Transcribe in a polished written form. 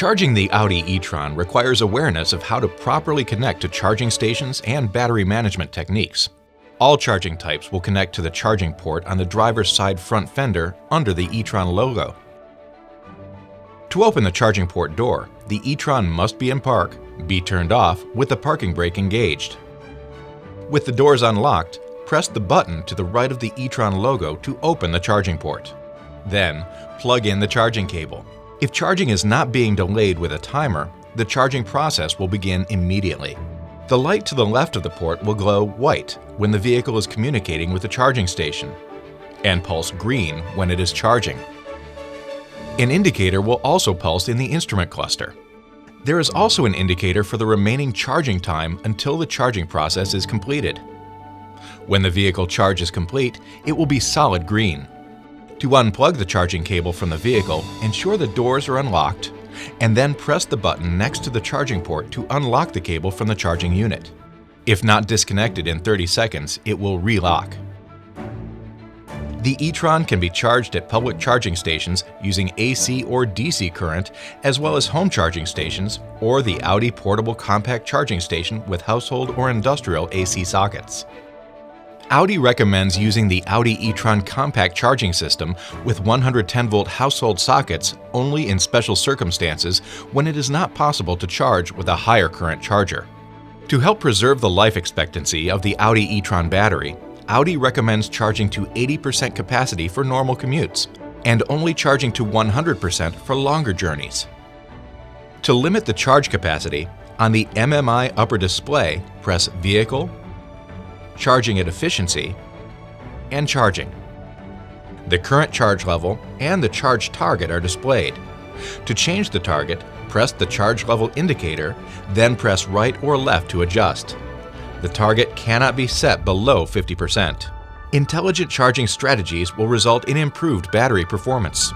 Charging the Audi e-tron requires awareness of how to properly connect to charging stations and battery management techniques. All charging types will connect to the charging port on the driver's side front fender under the e-tron logo. To open the charging port door, the e-tron must be in park, be turned off with the parking brake engaged. With the doors unlocked, press the button to the right of the e-tron logo to open the charging port. Then, plug in the charging cable. If charging is not being delayed with a timer, the charging process will begin immediately. The light to the left of the port will glow white when the vehicle is communicating with the charging station, and pulse green when it is charging. An indicator will also pulse in the instrument cluster. There is also an indicator for the remaining charging time until the charging process is completed. When the vehicle charge is complete, it will be solid green. To unplug the charging cable from the vehicle, ensure the doors are unlocked, and then press the button next to the charging port to unlock the cable from the charging unit. If not disconnected in 30 seconds, it will relock. The e-tron can be charged at public charging stations using AC or DC current, as well as home charging stations or the Audi portable compact charging station with household or industrial AC sockets. Audi recommends using the Audi e-tron compact charging system with 110-volt household sockets only in special circumstances when it is not possible to charge with a higher current charger. To help preserve the life expectancy of the Audi e-tron battery, Audi recommends charging to 80% capacity for normal commutes and only charging to 100% for longer journeys. To limit the charge capacity, on the MMI upper display, press Vehicle, Charging at Efficiency, and Charging. The current charge level and the charge target are displayed. To change the target, press the charge level indicator, then press right or left to adjust. The target cannot be set below 50%. Intelligent charging strategies will result in improved battery performance.